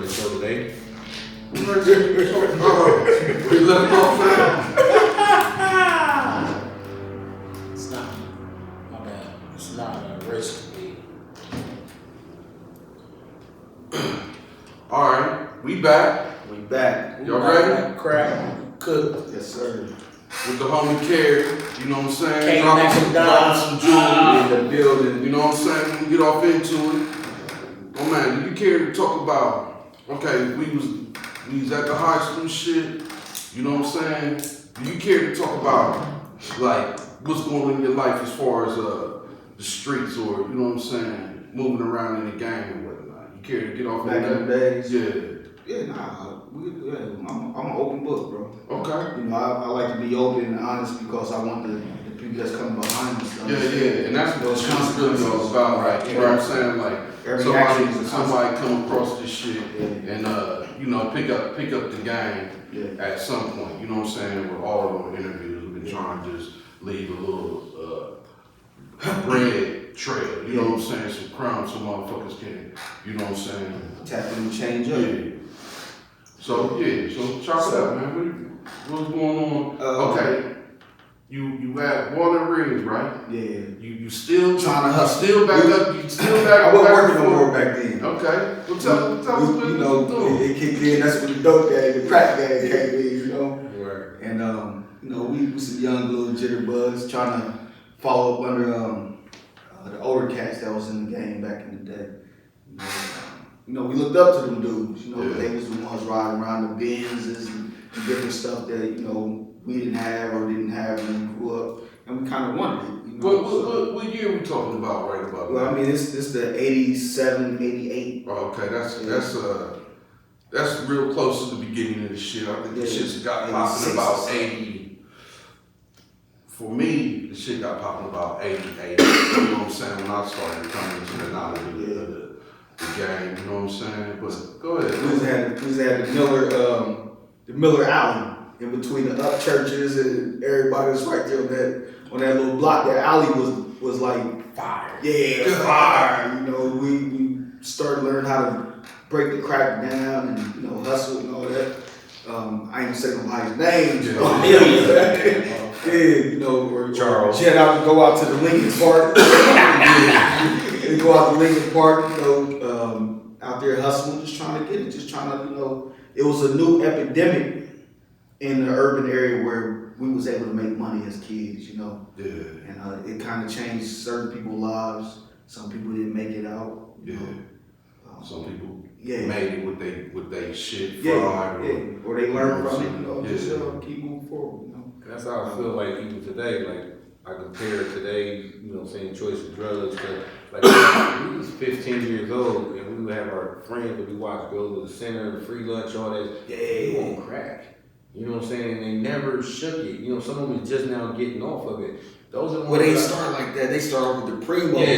the show today. We left off now. It's not. My bad. It's not a race to be. All right, we back. We back. Y'all ready? Like crap, cook. Yes, sir. With the homie Carey, you know what I'm saying? Came Dropping back some, and dropping some jewelry In the building. You know what I'm saying? We get off into it. Oh man, do you care to talk about? Okay, we was at the high school shit. You know what I'm saying? Do you care to talk about like what's going on in your life as far as the streets or you know what I'm saying, moving around in the gang and whatnot? You care to get off Back on in the days. Yeah. Yeah, I'm an open book, bro. Okay. You know, I like to be open and honest because I want the people that's coming behind us. Yeah, and that's what those really all about. Like, you know what I'm saying? Like somebody come across this shit and you know pick up the game at some point. You know what I'm saying? With all of those interviews, we've been trying to just leave a little bread trail. You know what I'm saying? Some crumbs so motherfuckers can. You know what I'm saying? Tap in and change up. Yeah. So chop it up, man. What's going on? Okay. You had Water Rings, right? Yeah. You still trying to hustle. Still back up. You still back. I wasn't working no more back then. Okay. Well, tell us what you know, it kicked in. That's when the dope gang, the crack gang came in. You know. Right. And you know, we some young little jitterbugs trying to follow up under the older cats that was in the game back in the day. You know, we looked up to them dudes. You know, they was the ones riding around the Benzes and different stuff that you know we didn't have or didn't have when we grew up, and we kind of wanted it. You know? What year are we talking about? Right about? Well, I mean, it's the 87, 88. Oh, okay, that's real close to the beginning of the shit. I think the shit got popping about 80. For me, the shit got popping about 88. You know what I'm saying? When I started coming into the knowledge of the game, you know what I'm saying? But go ahead. We was at the Miller Alley in between the up churches and everybody was right there on that little block. That alley was like Fire. Yeah, fire. You know, we started learning how to break the crack down and you know hustle and all that. I ain't gonna say nobody's names. You know? You know, or Charles. Jet out to go out to the Lincoln Park. They go out to Lincoln Park, you know, out there hustling, just trying to get it, just trying to, you know, it was a new epidemic in the urban area where we was able to make money as kids, you know. Yeah. And it kind of changed certain people's lives. Some people didn't make it out. You know. Some people made it with they shit fried. Or they learned from it, you know, just keep moving forward, you know. That's how I feel like even today, like I compare today, you know, saying choice of drugs to like we was 15 years old and we would have our friends that we watched go to the center, free lunch, all that. They won't crack. You know what I'm saying? They never shook it. You know, some of them is just now getting off of it. Those are the ones they start like that. They start with the primo. Nobody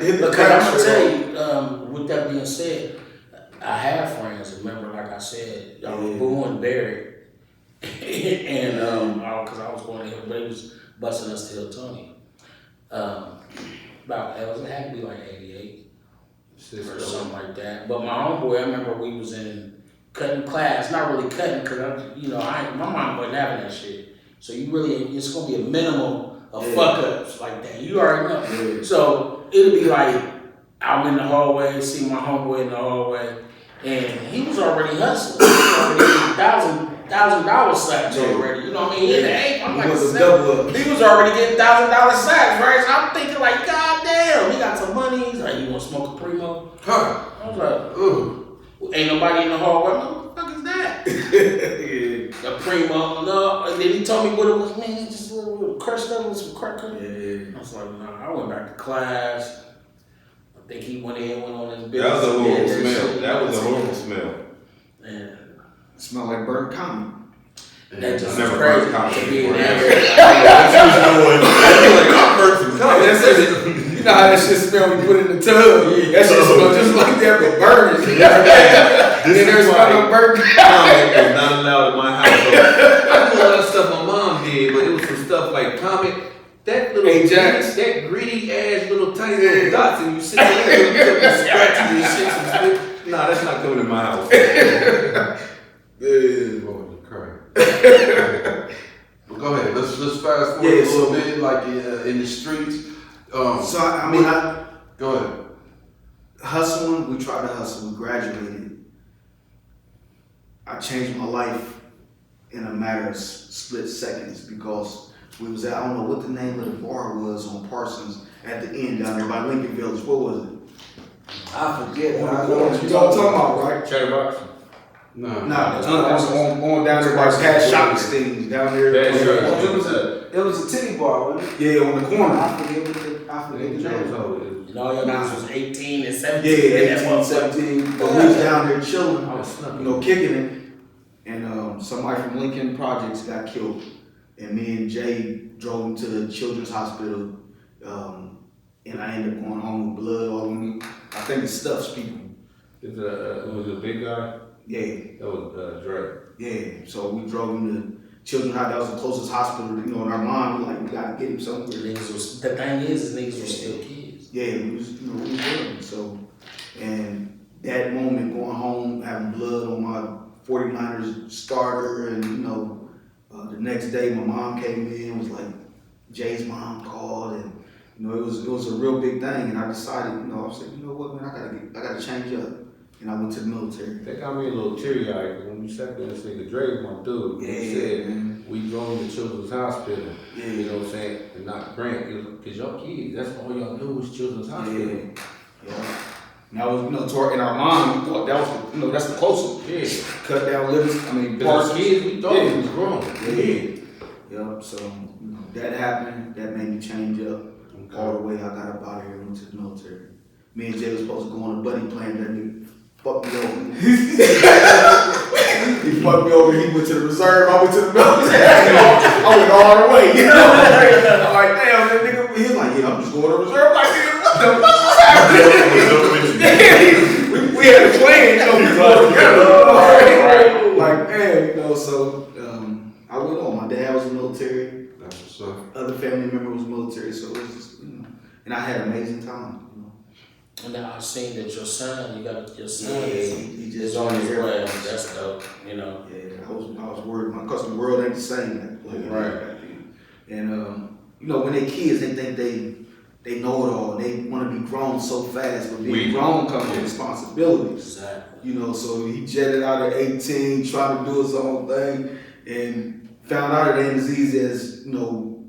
hit the crack. I'm gonna tell you, with that being said, I have friends. Remember, like I said, y'all were born buried. And because I was going to him, but he was busting us till Tony. It had to be like 88 or something like that. But my homeboy, I remember we was in cutting class, not really cutting because my mom wasn't having that shit. So it's gonna be a minimum of fuck ups like that. You already know. Yeah. So it'll be like I'm in the hallway, see my homeboy in the hallway, and he was already hustling. He was already $1,000 sacks already. You know what I mean? I'm like, he was already getting $1,000 sacks, right? So I'm thinking like, God damn, he got some money. He's like, you want to smoke a primo? I was like, ugh. Ain't nobody in the hallway. What the fuck is that? A primo, no. And then he told me what it was. Man, he just a little crushed up with some crack. Yeah. I was like, nah. I went back to class. I think he went on his business. That was a horrible smell. That was a horrible smell. And it smelled like burnt common. That just was crazy to be in there. You know how that shit smell when you put it in the tub? That shit smell just like that, but burns. Then there's no burnt common is not allowed in my house. I do a lot of stuff my mom did, but it was some stuff like common. That little that gritty ass little tiny little dots, and you sit there and scratching and shit. Nah, that's not coming to my house. Yeah. Boy, you crying. But go ahead. Let's fast forward a little bit, like in the streets. So I mean, go ahead. hustling. We tried to hustle. We graduated. I changed my life in a matter of split seconds because we was at, I don't know what the name of the bar was on Parsons at the end down there by Lincoln Village. What was it? I forget. I know what you're talking about, right? Chatterbox. No. No, that was on down there by past shopping things down there. It was a titty bar, wasn't it? Yeah, on the corner. I forget the name. You know, your niggas was 18 and 17. Yeah, 18, 17. But we was down there chilling, I was snubbing. you know, kicking it. And somebody from Lincoln Projects got killed. And me and Jay drove him to the children's hospital. And I ended up going home with blood all over me. I think it stuffs people. It was a big guy. Yeah, That was Dre. yeah. So we drove him to children's hospital. That was the closest hospital, you know, in our mind. We like, we gotta get him somewhere. The thing is niggas were still kids. Yeah, we was, you know, we were. So, and that moment going home, having blood on my 49ers starter, and you know, the next day my mom came in, was like, Jay's mom called, and you know, it was a real big thing. And I decided, you know, I was like, you know what, man, I gotta change up. And I went to the military. That got me a little teary eyed because when you sat there and said, the Dre's my dude. Yeah, He said, man. we drove to Children's Hospital. Yeah. You know what I'm saying? And not Grant. Because y'all kids, that's all y'all knew was Children's Hospital. Yeah. And that was, you know, in our mind, we thought that was, you know, that's the closest. Yeah. Cut down living, I mean, Because parts. as kids, we thought Yeah. it was grown. Yep, so you know, that happened, that made me change up all the way. I got up out of here and went to the military. Me and Jay was supposed to go on a buddy plan, that nigga fucked me over. He fucked me over, he went to the reserve, I went to the military. I went all the way, you know? I'm like, damn, that nigga, he was like, yeah, I'm just going to reserve. I'm like, we had a plan, you know, we going together. Like, man, you know, so I went on. My dad was in the military. That's what's up. Other family member was military, so it was just, you know, and I had an amazing time, you know. And now I've seen that your son, you got your son Yeah, is he just on his Air way. Force. That's dope, you know. Yeah, I was worried. My custom world ain't the same like it Right. was back then. And you know, when they kids, they think they know it all. They want to be grown so fast, but being grown comes with responsibilities. Exactly. You know, so he jetted out at 18, trying to do his own thing, and found out it ain't as easy as, you know,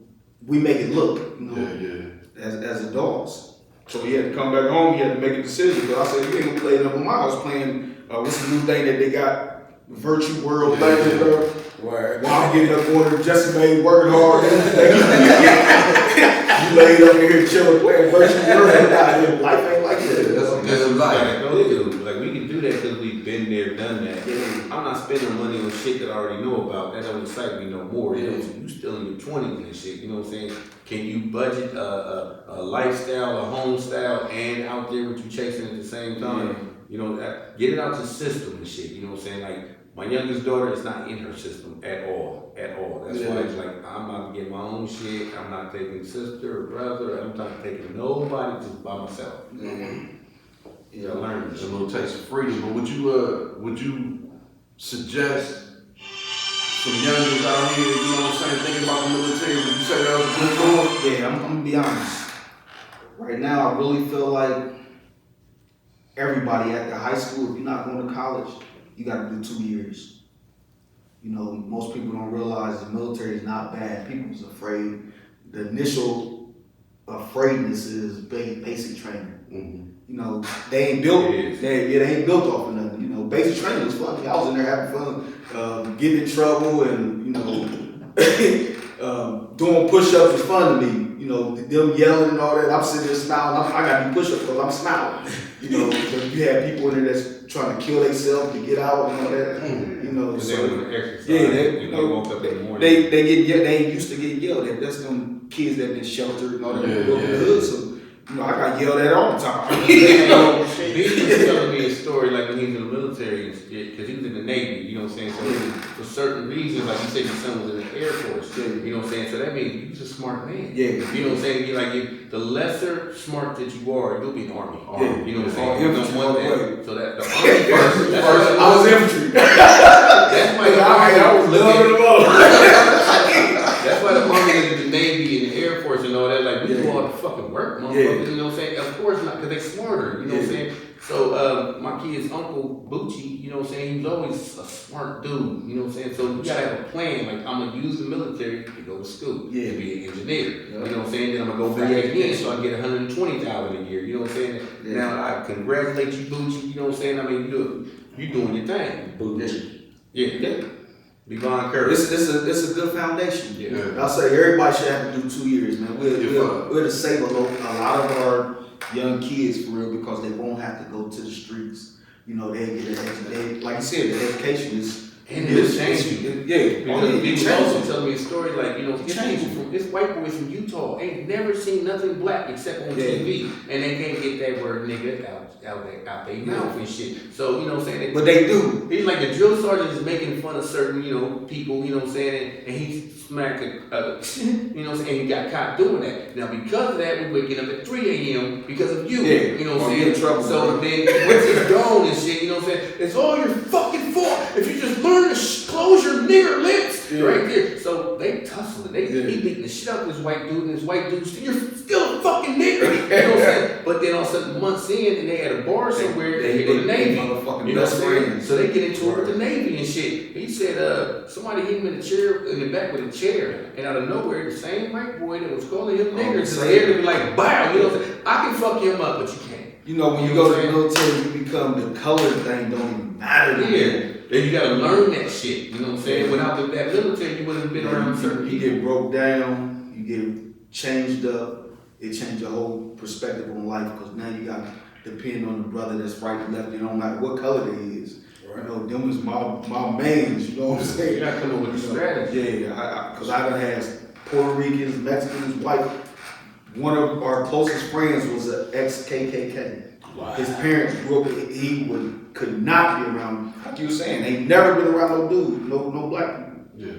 we make it look, you know, as adults. So he had to come back home, he had to make a decision. But I said, you ain't gonna play it up on my house playing, what's the new thing that they got, Virtue World thing, Word. while I'm getting up going to Jesse working hard. You laid up in here chilling, playing Virtue World. Life ain't like that. That's a good life. Like we can do that because we've been there, done that. Yeah. I'm not spending money on shit that I already know about. That don't excite me no more. You know, you still in your 20s and shit. You know what I'm saying? Can you budget a lifestyle, a home style, and out there what you chasing at the same time? Yeah. You know, get it out your system and shit. You know what I'm saying? Like my youngest daughter is not in her system at all. That's why it's like I'm not getting my own shit. I'm not taking sister or brother. I'm not taking nobody, just by myself. Yeah, I learned a little taste of freedom. But would you suggest some youngers out here, you know what I'm saying, thinking about the military? Would you say that was a good move? Yeah, I'm gonna be honest. Right now, I really feel like everybody at the high school, if you're not going to college, you gotta do 2 years. You know, most people don't realize the military is not bad. People's afraid. The initial afraidness is basic training. Mm-hmm. You know, they ain't built. It is. They ain't built off of nothing. You know, basic training was fun. I was in there having fun, getting in trouble, and you know, doing push-ups was fun to me. You know, them yelling and all that. I'm sitting there smiling. I got to do push-ups because I'm smiling. You know, but you have people in there that's trying to kill themselves to get out and all that. You know, Because so they want to exercise. yeah, they woke up in the morning. they ain't used to get yelled at. That's them kids that been sheltered and all that in the hood. So you know, I got yelled at all the time. You know, he was telling me a story like when he was in the military, because he was in the Navy, you know what I'm saying? So for certain reasons, like you said, his son was in the Air Force, you know what I'm saying? So that means he was a smart man. Yeah. You know what I'm saying? Like, the lesser smart that you are, you'll be in the Army. Yeah. You know what I'm All saying? You infantry don't want all the that. So that the Army his uncle Bucci, you know what I'm saying, he was always a smart dude, you know what I'm saying? So you gotta have a plan, like I'm gonna use the military to go to school, Yeah. to be an engineer. Yeah. You know what I'm saying? Then I'm gonna go back again so I get $120,000 a year, you know what I'm saying? Yeah. Now I congratulate you, Bucci, you know what I'm saying? I mean, you doing your thing. Bucci. Yeah. Devon Curry. It's a good foundation. Yeah. I'll say everybody should have to do 2 years, man. We'll to save a lot of our young kids for real because they won't have to go to the streets. You know, they like you said, the education is. And it's changing. Yeah. Because he was also telling me a story like, you know, it's white boys from Utah ain't never seen nothing black except on TV. And they can't get that word nigga out their mouth and shit. So, you know what I'm saying? But they do. He's like the drill sergeant is making fun of certain, you know, people, you know what I'm saying? And he smacked you know what I'm saying? And he got caught doing that. Now, because of that, we're waking up at 3 a.m. because of you. Yeah. You know what I'm Or saying? in trouble, So bro. then, once he's gone and shit, you know what I'm saying? It's all your fucking fault. If you just learn to close your nigger lips right there. So they tussling. He beating the shit out of this white dude, and this white dude, you're still a fucking nigger. You know what I'm saying? But then all of a sudden, months in, and they had a bar somewhere, they hit the Navy. You know what I'm saying? So they get into it with the Navy and shit. He said, somebody hit him in the back with a chair, and out of nowhere, the same white boy that was calling him nigger just there to be like, bow. You know what I'm saying? I can fuck him up, but you can't. You know, when you go to the military, you become the color thing don't even matter to you. Then you gotta learn that shit. You know what I'm saying? Without that military, you wouldn't have been around certain You people. get broke down, you get changed up, it changed your whole perspective on life because now you got to depend on the brother that's right and left, you know, no matter what color they is. Right. You know, them is my mans, you know what I'm saying? You gotta come up with a strategy. Yeah, because I done had Puerto Ricans, Mexicans, white. One of our closest friends was an ex-KKK. Wow. His parents grew up, could not be around, like you were saying, they never been around no dude, no black people. Yeah.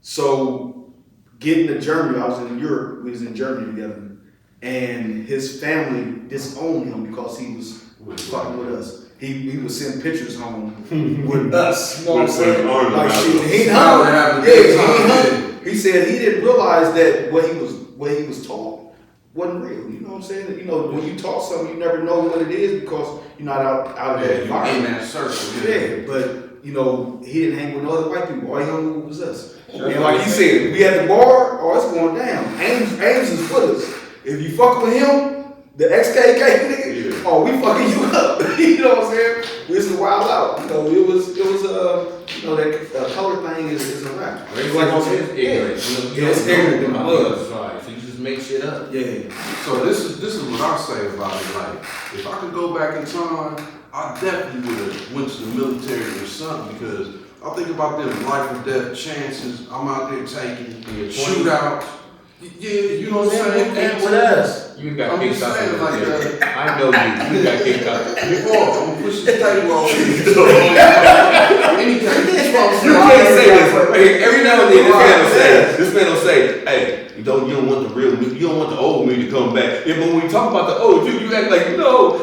So getting to Germany, I was in Europe, we was in Germany together, and his family disowned him because he was fucking with us. He would send pictures home with us, you know what I'm saying? Like shit, he hung. He said he didn't realize that what he was taught wasn't real. You know what I'm saying? You know, when you taught something, you never know what it is because you're not out of that environment. In that circle. Yeah, but you know, he didn't hang with no other white people. All he hung with was us. And like he said, we at the bar, it's going down. Ames is with us. If you fuck with him, the ex-KK nigga, we fucking you up. You know what I'm saying? This is wild out. You know, it was you know, that color thing is a wrap. It's like ignorant. It's ignorant. So you just make shit up. Yeah. So this is what I say about it. Like, if I could go back in time, I definitely would have went to the military or something because I think about them life or death chances. I'm out there taking shootouts. Yeah, you know what I'm saying? With us. You got I'm kicked just out. saying, like, I know you. You got kicked out. before I'm gonna push this table over here. You can't say this. Hey, every now and then, this man will say, "Hey, you don't want the real me. You don't want the old me to come back." Yeah, but when we talk about the old you act like no.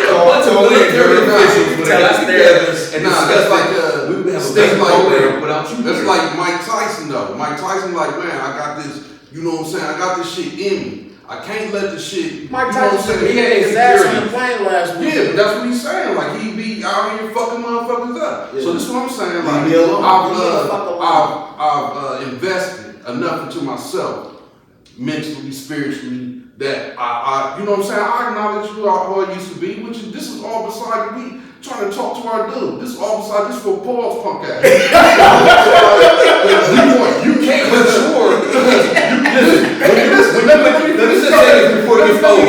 A bunch of military officials would have got together and discussed like we would have a better program without you. That's like Mike Tyson though. Mike Tyson like, man, I got this. You know what I'm saying? I got this shit in me. I can't let the shit. Mike you know what I'm Tyson, saying? he had his ass on the plane last week. Yeah, but that's what he's saying. Like he be out here fucking motherfuckers up. Yeah. So this is what I'm saying. Leave me alone. I've invested enough into myself, mentally, spiritually, that I you know what I'm saying. I acknowledge who I used to be, which is this is all beside me trying to talk to our dude. This is all beside this for Paul's punk ass. You can't mature. Let me just say this before it gets old. And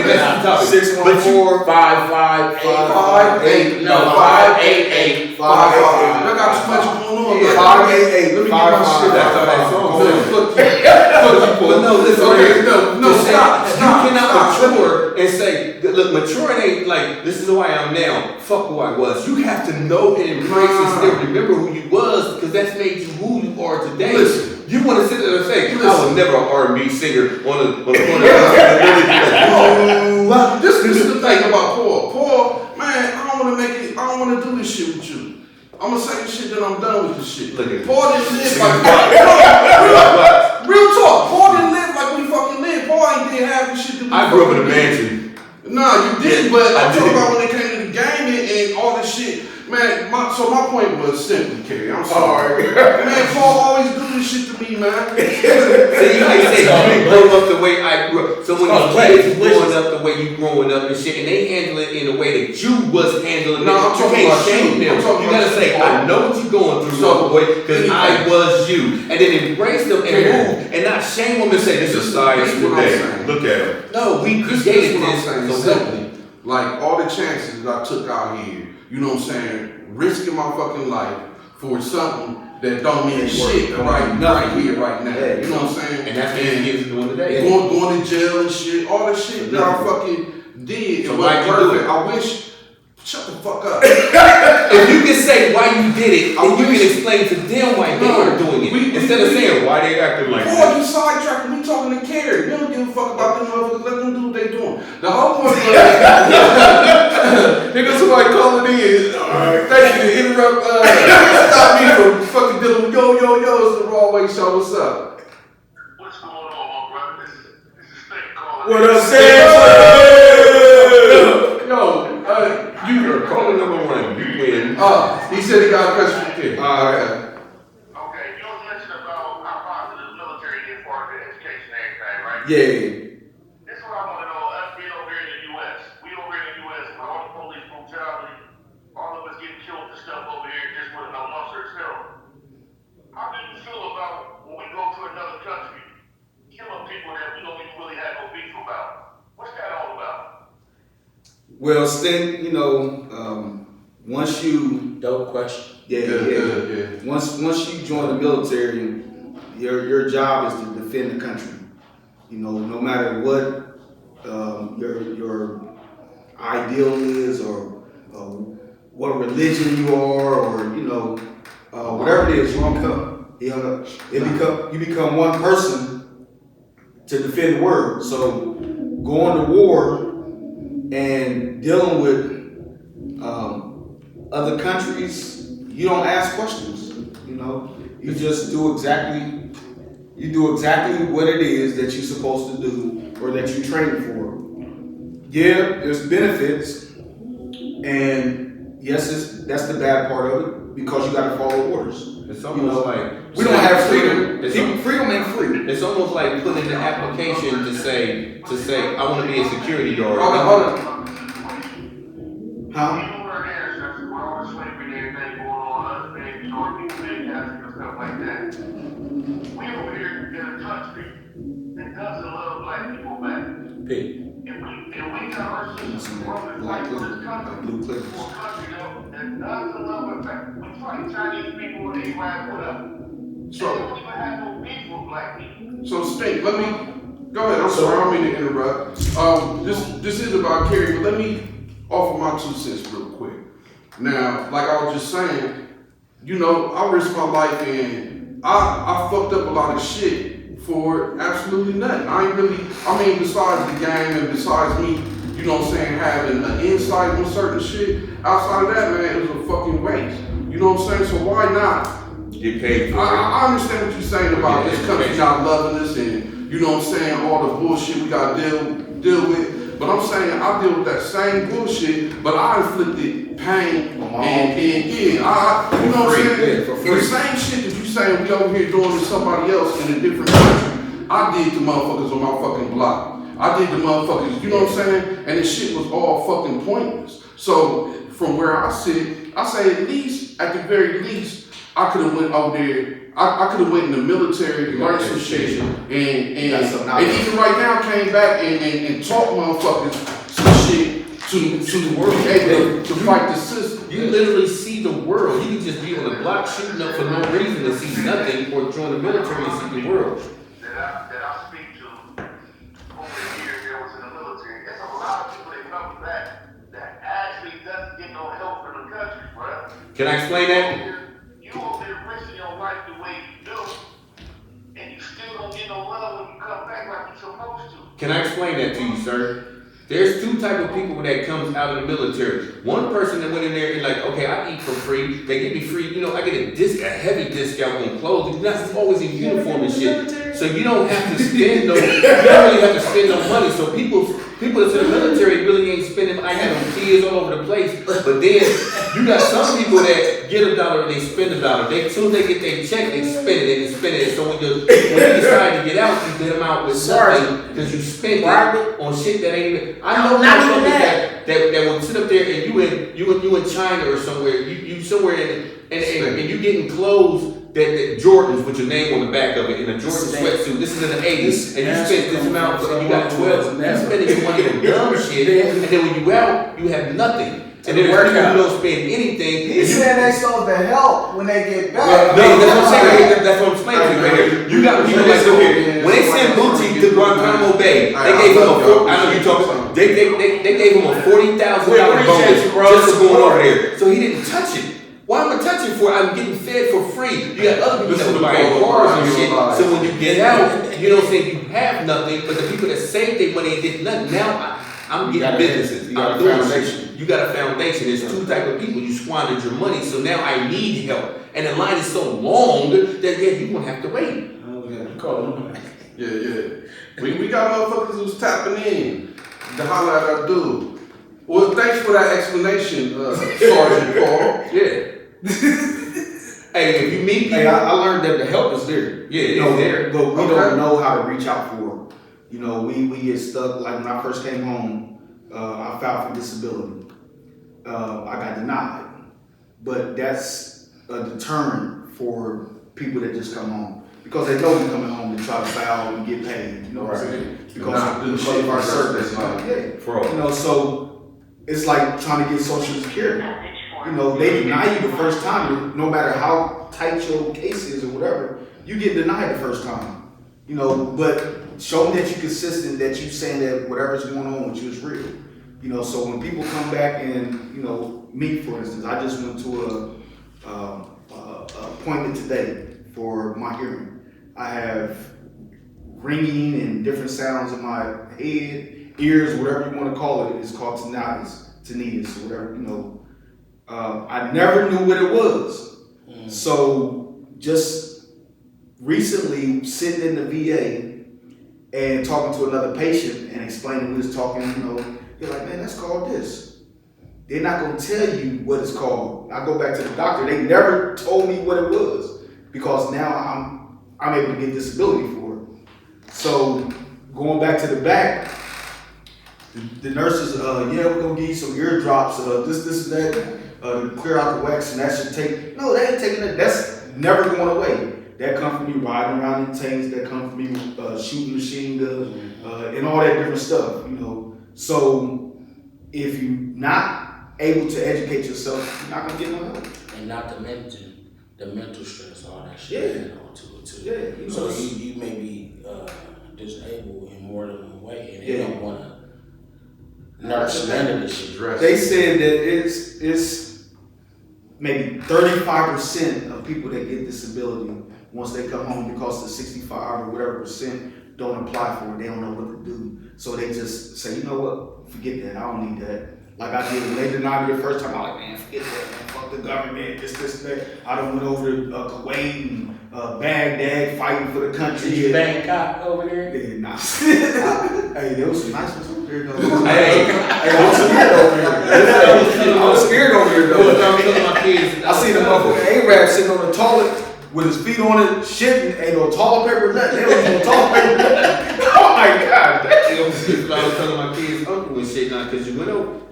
that's the topic. 614 558 588 I got too much going on. 588. Let me get my shit That's how out. that song Fuck goes. But no, listen. Okay, no, stop. You cannot mature and say, look, maturing ain't like, this is who I am now. Fuck who I was. You have to know and embrace and still remember who you was because that's made you who you are today. Listen. You want to sit there and say, I was never an R&B singer on the corner. This is the thing about Paul. Paul, man, I don't want to do this shit with you. I'm gonna say this shit, then I'm done with this shit. Look at Paul didn't live like real talk. Paul didn't live like we fucking live. Paul ain't did half the shit that we I grew up in a fucking did. mansion. Nah, you did, but I'm talking did. about when it came to the game and all this shit. Man, so my point was simply, Carey, I'm sorry. Man, Paul always do this shit to me, man. See, like I said, you didn't grow up the way I grew up. So when your kids growing up the way you growing up and shit, and they handle it in a way that you was handling No, I'm it, you talking can't about shame you. them. I'm talking You about gotta say, you. I know what you're going through, So, boy, because I was you. And then embrace them and Yeah. move, and not shame them and say, this is science This is what I'm today. saying. Look at them. No, we This created is what I'm this. saying. So Simple. Like all the chances that I took out here, you know what I'm saying, risking my fucking life for something that don't mean shit right here, right now. Yeah, You know what I'm saying? and that's what kids doing today. Going to jail and shit, all the shit that I fucking did. So It why'd wasn't you do perfect. it? I wish. Shut the fuck up. If you can say why you did it, I then you wish- can explain to them why they No, are doing it. we- Instead of saying why they acting like Boy, that. you sidetracking. We talking to Carey. We don't give a fuck about them motherfuckers. Let them do what they doing. The whole point was, nigga, somebody calling in. Alright, thank you to interrupt. Stop me from fucking dealing with yo. It's the Raw Way Show. What's up? What's going on, my brother? This is State calling. What up, Yo, You are caller number one. You win. he said he got a question for Carey. Alright. Okay, you was mentioning about how positive the military is for the education and everything, right? Yeah. This is what I want to know. Us being over here in the U.S., we over here in the U.S. with all the police brutality, all of us getting killed and stuff over here just with no monster itself. How do you feel about when we go to another country, killing people that we don't even really have no beef about? What's that all about? Well, Sting, you know, once you Dope question. Yeah. once you join the military, your job is to defend the country. You know, no matter what your ideal is or what religion you are, or you know, whatever it is, you become one person to defend the world. So going to war and dealing with other countries, you don't ask questions. You know, you just do exactly what it is that you're supposed to do or that you train for. Yeah, there's benefits, and yes, that's the bad part of it because you got to follow orders. It's almost like We don't have freedom. It's Freedom ain't free. It's almost like putting in an application to say I want to be a security guard. Hold on. Huh? You were an ancestor with all the slavery and everything going on, us being, you know, people being captured and stuff like that. We over here in a country that doesn't love black people back. P. And we got our sisters and brothers Black fighting for Clippers, this country. blue Clippers. For a country that doesn't love it back. We fight Chinese people and Arab with us. So- They don't even have no beef with black people. So Stink, let me go ahead. I'm sorry, I don't mean to interrupt. This is about Carey, but let me offer my 2 cents real quick. Now, like I was just saying, you know, I risked my life and I fucked up a lot of shit for absolutely nothing. Besides the game and besides me, you know what I'm saying, having an insight on certain shit, outside of that, man, it was a fucking waste. You know what I'm saying? So why not? Get paid for it. I understand what you're saying about this country not loving us and, you know what I'm saying, all the bullshit we gotta deal with. But I'm saying I deal with that same bullshit, but I inflicted pain you know what I'm saying? For And free. the same shit that you saying we over here doing to somebody else in a different country, I did to motherfuckers on my fucking block. I did to motherfuckers, you know what I'm saying? And this shit was all fucking pointless. So from where I sit, I say at the very least, I could have went over there. I could have went in the military, learned some shit, and even right now came back and taught motherfuckers some shit to be able to fight the system. You literally see the world. You can just be on the block shooting up for no reason to see nothing, or join the military and see the world. That I speak to over the years that was in the military. There's a lot of people that come back that actually doesn't get no help from the country, bro. Can I explain that? You over there risking your life the way you do, and you still don't get no love when you come back like you're supposed to. Can I explain that to you, sir? There's 2 type of people that comes out of the military. One person that went in there and like, okay, I eat for free. They give me free, you know, I get a heavy discount on clothes. You're not always in uniform and shit. So you don't have to spend you don't really have to spend no money. So people that's in the military really kids all over the place. But then you got some people that get $1 and they spend $1. As soon as they get their check, they spend it and spend it. So when you decide to get out, you get them out with nothing because you spent it on shit that ain't even. I know motherfuckers that will sit up there and you in China or somewhere, you somewhere and you getting clothes. That Jordans with your name on the back of it in a Jordan sweatsuit. This is in the 80s, and you spent this amount, but you got 12. You spending your money on dumb shit, and then when you out, you have nothing. And then there's people who don't spend anything. He's saying they supposed to help when they get back. No, that's what I'm saying. That's what I'm explaining to you right here. You got people like here. When they sent Booty to Guantanamo Bay, they gave him I know you talking. They gave him a $40,000 bonus just for going over there, so he didn't touch it. Why am I touching for? I'm getting fed for free. You got other people that buy cars and shit. So when you get out, you know what I'm saying, you have nothing. But the people that saved their money and did nothing, now I'm getting businesses. You got a foundation. You got a foundation. There's two types of people. You squandered your money, so now I need help. And the line is so long that you're gonna have to wait. Yeah. We got motherfuckers who's tapping in to holler at our dude. Well, thanks for that explanation, Sergeant Paul. Yeah. Hey, if you meet people, I learned that the help is there. Yeah, it's there. But we don't know how to reach out for it. You know, we get stuck. Like when I first came home, I filed for disability. I got denied. But that's a deterrent for people that just come home. Because they know we're coming home to try to file and get paid. You know what I'm saying? Because of our service. You know, so it's like trying to get Social Security. You know, they deny you the first time, no matter how tight your case is or whatever, you get denied the first time. You know, but show them that you're consistent, that you're saying that whatever's going on with you is real. You know, so when people come back and, you know, me for instance, I just went to a appointment today for my hearing. I have ringing and different sounds in my head, ears, whatever you want to call it. It's called tinnitus, or whatever, you know. I never knew what it was. So just recently sitting in the VA and talking to another patient and explaining we was talking, you know, they're like, man, that's called this. They're not gonna tell you what it's called. I go back to the doctor, they never told me what it was because now I'm able to get disability for it. So going back to the back, the nurses, yeah, we're gonna give you some ear drops, this and that. Clear out the wax, and that should take. No, that ain't taking it. That's never going away. That come from me riding around in tanks. That come from me shooting machine guns and all that different stuff. You know. So if you're not able to educate yourself, you're not gonna get no help. And not to mention the mental stress, all that shit. Yeah. You know, to it too. Yeah. You So know, you may be disabled in more than one way, and they don't want to nurse none of this shit. They said that it's maybe 35% of people that get disability once they come home because the 65 or whatever percent don't apply for it. They don't know what to do. So they just say, you know what, forget that. I don't need that. Like I did when they denied me the first time. I was like, man, forget that, man. Fuck the government, this, that. I done went over to Kuwait and Baghdad fighting for the country. Did you bang cop over there? Yeah, nah. Hey, there was some nice ones over there though. Hey, I was scared over here. I was scared over here though. I seen a motherfucking Arab sitting on the toilet with his feet on it, shitting, ain't no toilet paper, nothing. They don't use no toilet paper. Oh my God, I was telling my kids, uncle and shit now, because you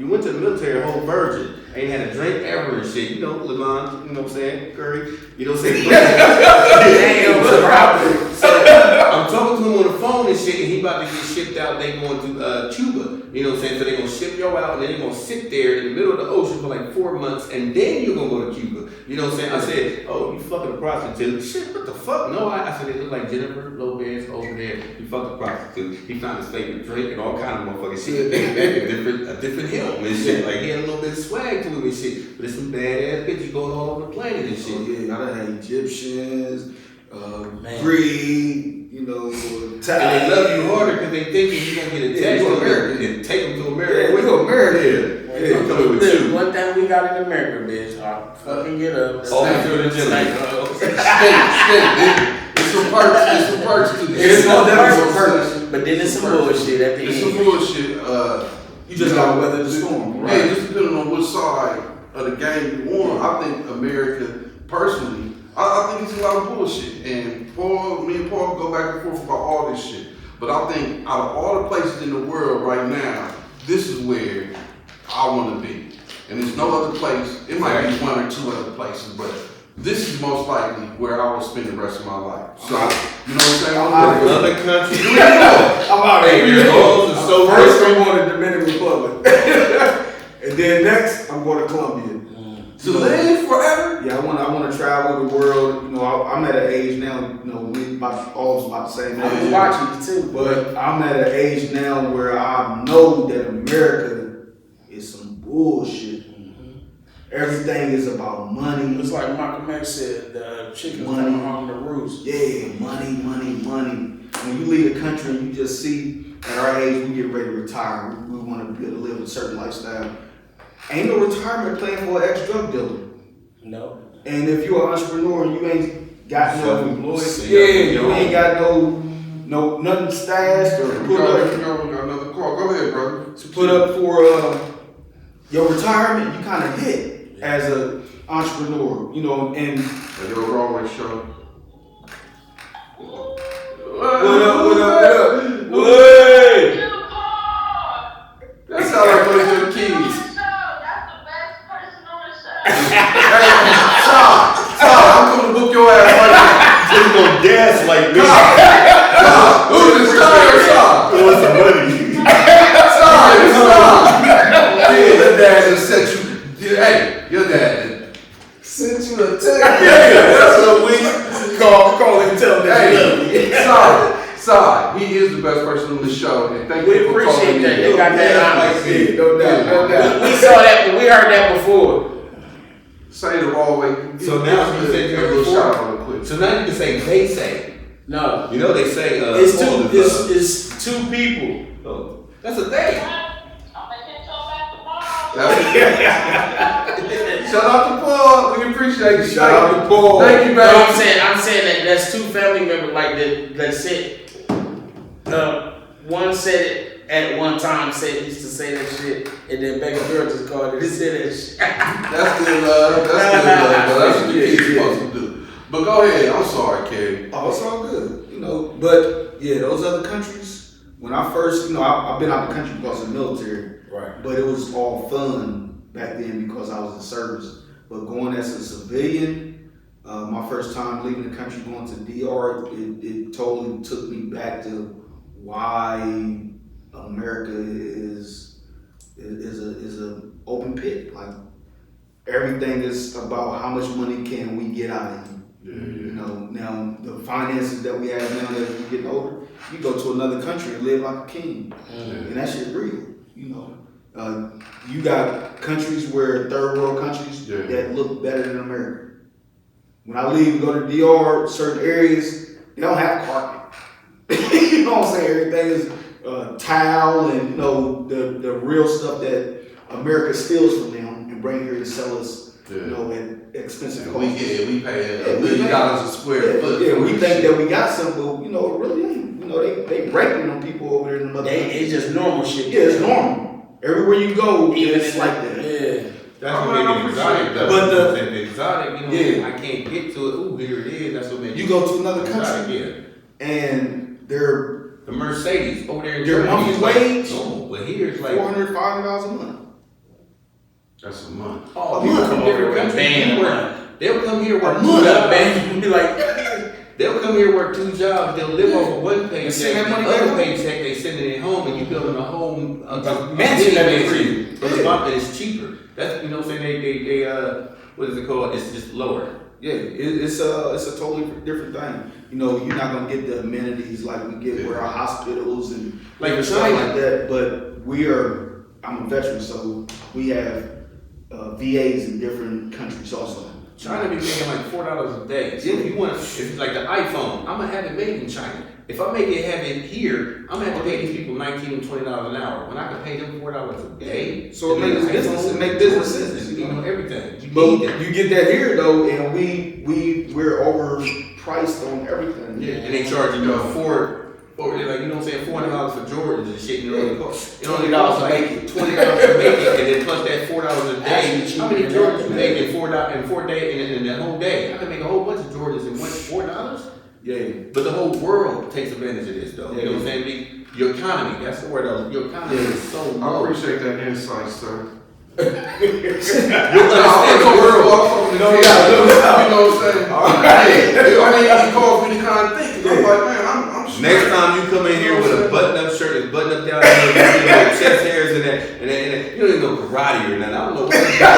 went to the military, a whole virgin, ain't had a drink ever and shit. You know, Levon, you know what I'm saying? Curry, you know what I'm saying? Damn, so I'm talking to him on the phone and shit, and he about to get shipped out. They going to Cuba, you know what I'm saying? So they gonna ship y'all out, and then they gonna sit there in the middle of the ocean for like 4 months, and then you're gonna go to Cuba. You know what I'm saying? I said, oh, you fucking a prostitute. Shit, what the fuck? No, I said, they look like Jennifer Lopez over there. You fucked a prostitute. He found his favorite drink and all kind of motherfucking shit. They back a different him and shit. Like he had a little bit of swag to him and shit. But there's some badass bitches going all over the planet and shit. Oh yeah, I done had Egyptians, Greek, you know, and they love you harder because they thinking you're gonna get attached to America and take them to America. Yeah, we go America. Yeah, I'm coming with you. One thing we got in America, bitch, I fucking get up. All through the gym. It's some perks. It's some perks to this. It's It's some definitely some perks. perks. But then it's some bullshit at the end. It's some bullshit. You just gotta weather the storm, right? Yeah, just depending on which side of the game you want. I think America, personally, I think it's a lot of bullshit. And me and Paul go back and forth about all this shit. But I think out of all the places in the world right now, this is where I want to be. And there's no other place. It might be one or two other places, but this is most likely where I will spend the rest of my life. So, you know what I'm saying? Other countries. I'm out of here. So First, I'm going to Dominican Republic. And then next, I'm going to Colombia. To live forever? Yeah, I want to travel the world. You know, I'm at an age now. You know, we all about the same I was age. watching you too. But I'm at an age now where I know that America is some bullshit. Everything is about money. It's like Malcolm X said, the chickens Money. come home to roost. Yeah, money. When you leave the country and you just see at our age we get ready to retire, we want to be able to live a certain lifestyle. Ain't no retirement plan for an ex-drug dealer. No. And if you're an entrepreneur and you ain't got Self-employed. you ain't got no nothing stashed or We put up got another call. Go ahead, brother. to put up for your retirement, you kind of hit as an entrepreneur, you know, and Your Broadway show. what up? Hey! That sounds like one of your keys. I'm gonna book your ass right now. So you gonna gaslight me? Who is Stop? You want some money? Stop! Yeah, your dad just sent you. Hey, your dad sent you a text. that's what we Call and tell me. Hey, sorry. He is the best person on the show, and thank We you for appreciate calling that. in. They got that honest. Yeah, no doubt. We saw that, we heard that before. Say the wrong way. So now you said give you're a little before. shout out real quick. So now you can say they say. No. You know they say It's Paul two, is, it's two people. oh, that's a they. Shout out to Paul. We appreciate you. Shout out to Paul. Thank you, No, baby. I'm saying that that's two family members like that said. One said it at one time, used to say that shit, and then Becca Girl just called it. He said that shit. That's good love. That's what the kids supposed to do. But go ahead. I'm sorry, Carey. Oh, it's all good, you know. But yeah, those other countries. When I first, you know, I've been out the country because of the military. Right. But it was all fun back then because I was in service. But going as a civilian, my first time leaving the country, going to DR, it totally took me back to why America is a open pit. Like everything is about how much money can we get out of you. You know, now the finances that we have now that we're getting older, you go to another country and live like a king, and that shit real. You know, you got countries where third world countries that look better than America. When I leave and go to DR, certain areas they don't have carpet. You know what I'm saying? Everything is tile and you know the real stuff that America steals from them and bring here to sell us. You know, at expensive costs. We pay $1 million a square foot. Yeah, we think that we got something, but you know, it really ain't. You know, they raping them people over there in the mother. It's just normal shit. Yeah, it's normal. Everywhere you go, Even it's in like that. Yeah. That's what made it exotic though. But the exotic, you know, I can't get to it. Ooh, here it is. That's what made You go to another exotic, country, and they're the Mercedes over there in Their Germany monthly is like, wage? oh, but here it's like $400-$500 a month. That's a month. oh, a people month. from different countries. They'll come here work A two month. jobs. Be like, They'll come here work two jobs. They'll live off of one And paycheck. send that money The other back. paycheck they send it home, and you building a home mansion that they mansion. create. But it's cheaper. That's you know what I'm saying. They what is it called? It's just lower. Yeah, it's a totally different thing. You know, you're not gonna get the amenities like we get with our hospitals and Like stuff China. like that. But I'm a veteran, so we have VAs in different countries also. China be making like $4 a day. So if you want, if it's like the iPhone, I'm gonna have it made in China. If I make it have it here, I'm gonna have to pay these people $19 and $20 an hour. When I can pay them $4 a day, So it makes business. It makes business sense. You know everything. You But need that. you get that here though, and we're overpriced on everything. Yeah, and they charging you Or like, you know what I'm saying, $400 for Jordans and shit, you know, it costs $20 to make it. $20 to make it, and then plus that $4 a day. Actually, How many cheaper Jordans than you that. make in $4 in that whole day? I can make a whole bunch of Jordans in what, $4? Yeah. But the whole world takes advantage of this, though. Yeah. You know what I'm saying? Your economy, that's the word, though. Your economy is so I low. appreciate that insight, sir. You understand the world. You know what I'm saying? I mean, he calls me the kind of thing. I'm like, man, I'm Next time you come in here with a button-up shirt, it's button-up down there, you know, chest hairs and that, you don't even know karate or nothing. I don't know what you got.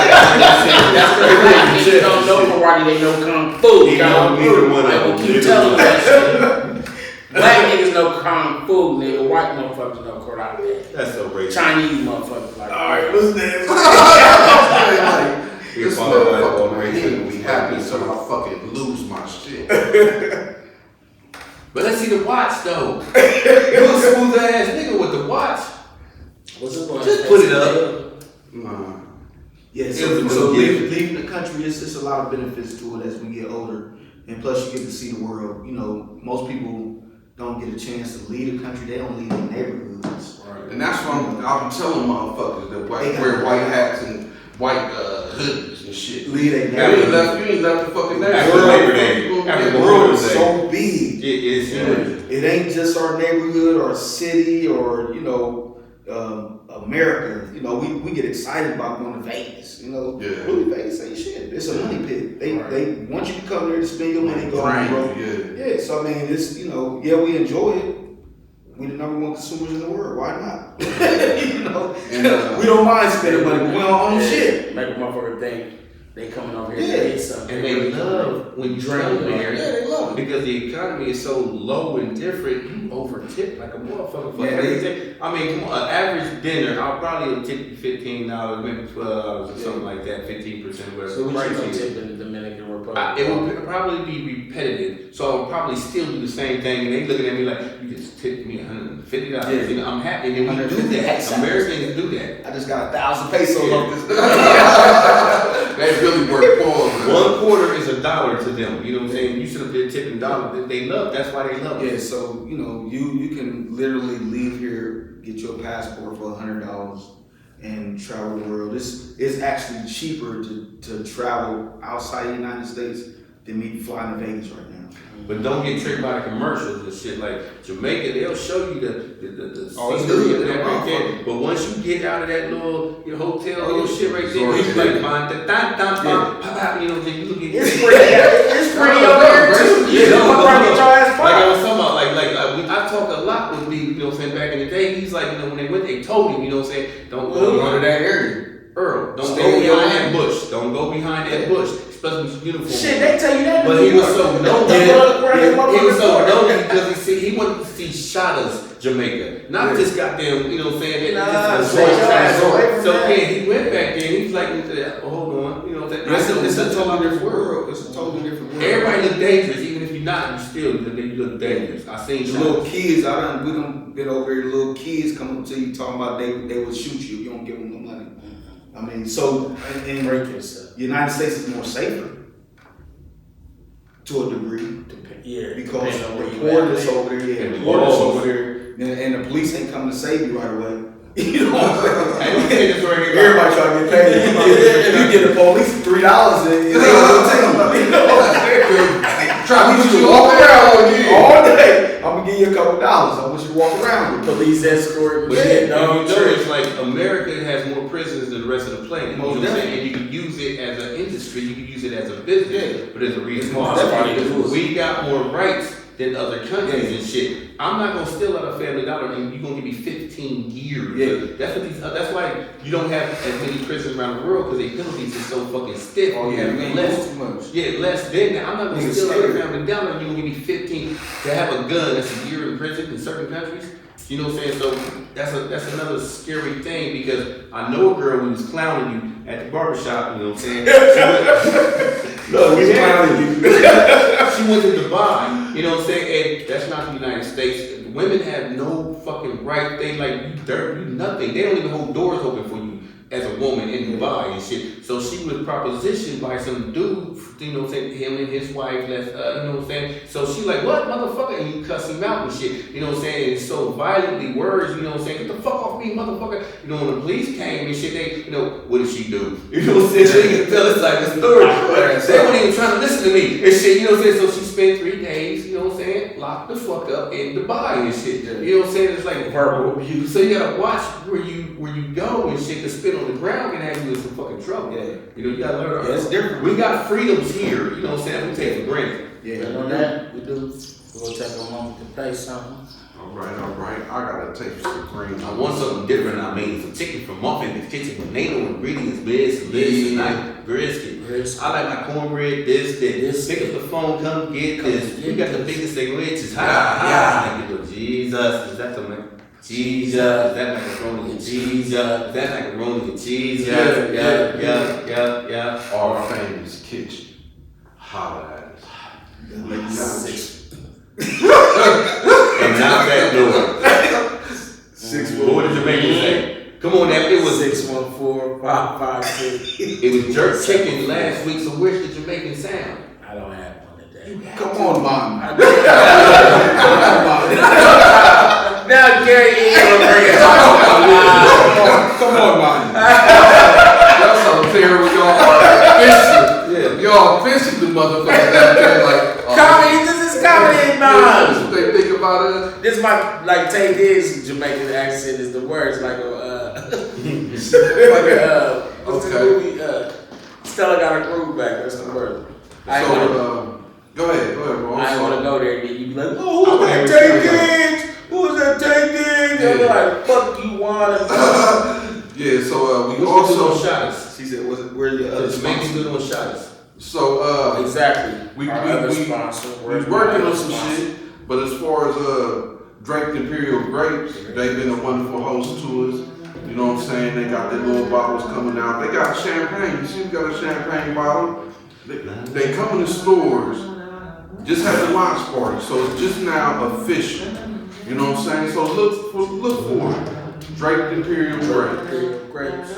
That's Black niggas don't know karate, they know kung fu. He don't neither one of I will them. keep telling you that shit. Black niggas know kung fu, nigga. White motherfuckers know karate. That's so racist. Chinese motherfuckers like. Alright, what's next? This motherfucker, man, he gonna be happy so I fucking lose my shit. But let's see the watch, though. You a smooth ass nigga with the watch. What's it going? Just put it up. Nah. Yeah, It so, was a so gift. leaving the country, it's a lot of benefits to it as we get older. And plus you get to see the world. You know, most people don't get a chance to leave the country, they don't leave their neighborhoods. And that's why I'm telling motherfuckers that wear white hats and white hoodies and shit. Leave their You neighborhood. ain't left the fucking After neighborhood. Labor Day. After The the world Labor is Day. so big. It is huge. It ain't just our neighborhood or city or, you know, America. You know, we get excited about going to Vegas. You know, Yeah. really Vegas ain't shit. It's a money pit. They want you to come there to spend your money, go Right, on, bro. yeah. Yeah, so I mean, it's, you know, yeah, we enjoy it. We the number one consumers in the world. Why not? You know, And, we don't mind spending money, but we don't own shit. Make a motherfucker think they coming over here Yeah. to get something. And they love when you Drink, come yeah, there. Yeah, they love it. Because the economy is so low and different, you over tip like a motherfucker for Yeah, everything. I mean, come on, an average dinner, I'll probably tip you $15, maybe $12 or something like that, 15%, whatever. So the what price you gonna is. tip in the Dominican Republic? It would probably be repetitive, so I would probably still do the same thing, and they looking at me like, you just tipped me $150. Yeah. You know, I'm happy, and then we do $150. that. Americans do that. I just got 1,000 pesos off this. They really work for One quarter is $1 to them. You know what I'm saying? You should have been tipping $1. They love. That's why they love it. Yeah, so you know, you can literally leave here, get your passport for $100 and travel the world. It's actually cheaper to travel outside the United States than me flying to Vegas right now. But don't get tricked by the commercials and shit. Like Jamaica, they'll show you the Oh, it's scenery good. and that Yeah, right there. motherfucker. But once you get out of that little hotel, Oh, little shit right there, resort you shit. like find the you know, then you look at It's pretty. It's pretty over here too. Yeah, no, Come around, get your ass like I fired. was talking about, I talk a lot with people, you know what I'm saying, back in the day. He's like, you know, when they went, they told him, you know what I'm saying, don't go under that area. Earl, don't Stay go in your behind that lane. bush. Don't go behind that bush, especially with your uniform. Shit, they tell you that. But he was so known. Yeah. He was so known because he wanted to see Shadas, Jamaica, not just goddamn, you know what I'm saying? Nah, It's stay your ass away from so that. yeah, he went back there. He was like, hold on, you know what I'm saying? It's a totally different world. It's a totally different world. Everybody look dangerous, even if you're not. You still you look dangerous. I seen The little Shadas. kids, we done been over here, the little kids come up to you talking about they would shoot you if you don't give them no money. I mean, so in Break yourself. the United States is more safer to a degree. Yeah. Because depending on where the you port at. is over there, yeah, the And port is laws. over there, and the police ain't coming to save you right away. You know what I'm I don't saying? think it's right here. Everybody trying to get paid. If you get the police $3, and they gonna take you. You know what I'm saying? Try to get you to walk around with you all day. I'm gonna give you a couple dollars. I want you to walk around with me. Police escort. But shit, yeah, no, you know, it's like America has more prisons than the rest of the planet. You know Most what I'm saying? definitely. And you can use it as an industry, you can use it as a business, but there's a reason why. definitely Because is. we got more rights than other countries and shit. I'm not gonna steal out a Family Dollar and you're gonna give me 15 years. Yeah. That's what that's why you don't have as many prisons around the world because their penalties are so fucking stiff. Oh, You yeah, have man, less. too much. Yeah, less than that. I'm not gonna Niggas steal out a scared. Family Dollar and you're gonna give me 15 to have a gun. That's a year in prison in certain countries. You know what I'm saying? So that's another scary thing because I know a girl who was clowning you at the barbershop, you know what I'm saying? No, we clowning you. She went to Dubai, you know what I'm saying? And that's not the United States. Women have no fucking right. They like you dirt, you nothing. They don't even hold doors open for you. as a woman in Dubai and shit. So she was propositioned by some dude, you know what I'm saying, him and his wife, you know what I'm saying? So she like, what, motherfucker? And you cuss him out and shit, you know what I'm saying? And so violently words, you know what I'm saying? Get the fuck off me, motherfucker. You know, when the police came and shit, they, you know, what did she do? You know what I'm saying? She can tell us like a story. But they weren't even trying to listen to me and shit, you know what I'm saying? So she spent 3 days, you know what I'm saying, locked the fuck up in Dubai and shit. You know what I'm saying? It's like verbal abuse. So you gotta watch where you go and shit, cause spit on the ground can have you in some fucking trouble. Yeah. You know, you gotta learn. Yeah, it's different. We got freedoms here, you know what I'm saying? We take for granted. Yeah, you know that? We do. We're gonna take a moment to play something. All right. I gotta take some green. I want something different. I mean, some chicken from Muffin, the kitchen with NATO ingredients, this, like brisket. I like my cornbread, this. Pick up the phone, come get this. We got the biggest sandwiches. Ha. Jesus, is that the Jesus, is that macaroni and cheese? Is that macaroni and cheese? Yeah. Our famous kitchen. Holla at us. And not that door. 6 What did Jamaican say? Come on, that it was 614-556. It was jerk chicken last week. So where's the Jamaican sound? I don't have one today. Come on, man. Now Carey Ingram bring it Come on, man. Y'all so terrible. Y'all are offensive. Yeah. Y'all offensive to motherfuckers out there. Like, comedy, this is comedy and that's what they think about us. This my like Tay Diggs Jamaican accent is the words like what's the movie? Stella Got a Groove Back. That's the word. Go ahead, bro. I ain't want to go there and then you be like, oh, who's that Tay Diggs? Who's that Tay Diggs? And I'm like, fuck you want. Yeah, so we What's also doing shots? She said, where the other Jamaican doing shots. so Exactly. we other we sponsor. working on some shit, but as far as Drake Imperial Grapes, they've been a wonderful host to us. You know what I'm saying? They got their little bottles coming out. They got champagne. You see, we got a champagne bottle. They come in the stores. Just had the launch party, so it's just now official. You know what I'm saying? So look for it. Drake Imperial Grapes. Grapes.